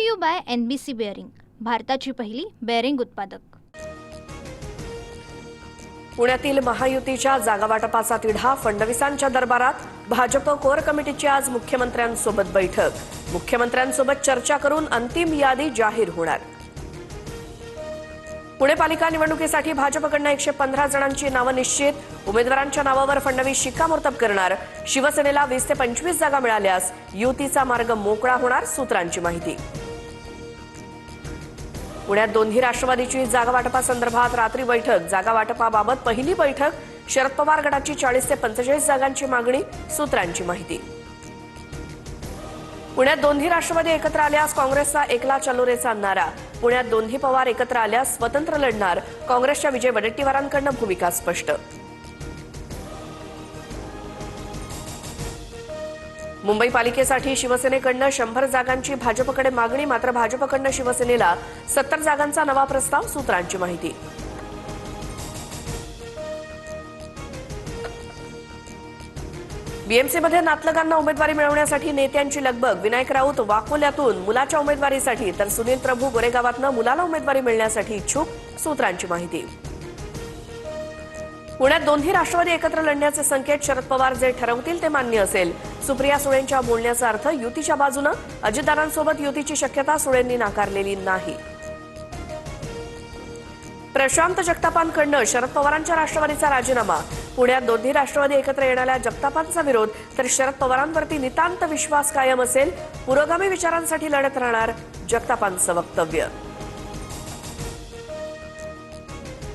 To you by NBC bearing, भारताची पहिली bearing उत्पादक। पुण्यातील महायुतीच्या जागावाटपाचा तिढा फडणवीसांच्या दरबारात। भाजप कोर कमिटीची आज मुख्यमंत्र्यांसोबत बैठक। मुख्यमंत्र्यांसोबत चर्चा करून अंतिम यादी जाहीर होणार। पुणे पालिका निवडणुकीसाठी भाजपकडून 115 जणांची नावं निश्चित। उमेदवारांच्या नावावर फडणवीस शिक्कामोर्तब करणार। शिवसेनेला 20 ते 25 जागा मिळाल्यास युतीचा मार्ग मोकळा होणार, सूत्रांची माहिती। पुण्यात दोन्ही राष्ट्रवादीची जागा वाटपासंदर्भात रात्री बैठक। जागा वाटपाबाबत पहिली बैठक। शरद पवार गटाची 40 ते 45 जागांची मागणी, सूत्रांची माहिती। पुण्यात दोन्ही राष्ट्रवादी एकत्र आल्यास काँग्रेसचा एकला चलोरेचा नारा। पुण्यात दोन्ही पवार एकत्र आल्यास स्वतंत्र लढणार, काँग्रेसच्या विजय वडेट्टीवारांकडून भूमिका स्पष्ट। मुंबई पालिकेसाठी शिवसेनेकडून 100 जागांची भाजपकडे मागणी, मात्र भाजपकडून शिवसेनेला 70 जागांचा नवा प्रस्ताव, सूत्रांची माहिती। बीएमसीमध्ये नातलगांना उमेदवारी मिळवण्यासाठी नेत्यांची लगबग। विनायक राऊत वाकोल्यातून मुलाच्या उमेदवारीसाठी तर सुनील प्रभू गोरेगावातनं मुलाला उमेदवारी मिळण्यासाठी इच्छुक, सूत्रांची माहिती। पुण्यात दोन्ही राष्ट्रवादी एकत्र लढण्याचे संकेत। शरद पवार जे ठरवतील ते मान्य असेल, सुप्रिया सुळेंच्या बोलण्याचा अर्थ युतीच्या बाजूनं। अजितदादांसोबत युतीची शक्यता सुळेंनी नाकारलेली नाही। प्रशांत जगतापांकडून शरद पवारांच्या राष्ट्रवादीचा राजीनामा। पुण्यात दोन्ही राष्ट्रवादी एकत्र येणाऱ्या जगतापांचा विरोध, तर शरद पवारांवरती नितांत विश्वास कायम असेल। पुरोगामी विचारांसाठी लढत राहणार, जगतापांचं वक्तव्य।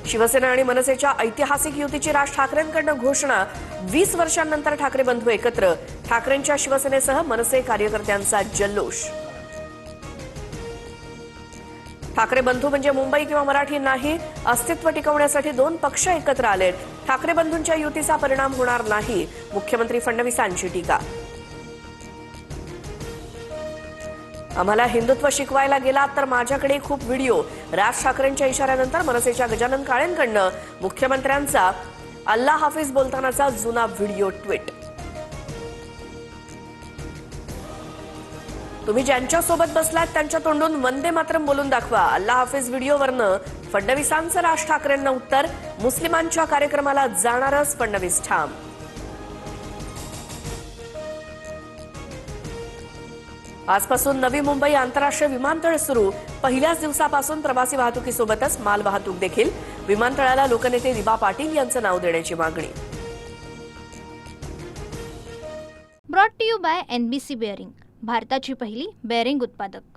शिवसेना आणि मनसेच्या ऐतिहासिक युतीची राज ठाकरेंकडून घोषणा। 20 वर्षांनंतर ठाकरे बंधू एकत्र। ठाकरेंच्या शिवसेनेसह मनसे कार्यकर्त्यांचा जल्लोष। ठाकरे बंधू म्हणजे मुंबई किंवा मराठी नाही, अस्तित्व टिकवण्यासाठी 2 पक्ष एकत्र आलेत। ठाकरे बंधूंच्या युतीचा परिणाम होणार नाही, मुख्यमंत्री फडणवीसांची टीका। आम्हाला हिंदुत्व शिकवायला गेलात तर माझ्याकडे खूप व्हिडिओ। राज ठाकरेंच्या इशाऱ्यानंतर मनसेच्या गजानन काळेंकडून मुख्यमंत्र्यांचा अल्लाह हाफिज बोलतानाचा जुना व्हिडिओ ट्विट। तुम्ही ज्यांच्यासोबत बसलात त्यांच्या तोंडून वंदे मातरम बोलून दाखवा। अल्लाह हाफिज व्हिडिओवरनं फडणवीसांचं राज ठाकरेंना उत्तर। मुस्लिमांच्या कार्यक्रमाला जाणारच फडणवीस ठाम। आजपासून नवी मुंबई आंतरराष्ट्रीय विमानतळ सुरू। पहिल्याच दिवसापासून प्रवासी वाहतुकीसोबतच माल वाहतूक देखील। विमानतळाला लोकनेते दिबा पाटील यांचं नाव देण्याची मागणी। Brought to you by NBC bearing, भारताची पहिली बेअरिंग उत्पादक।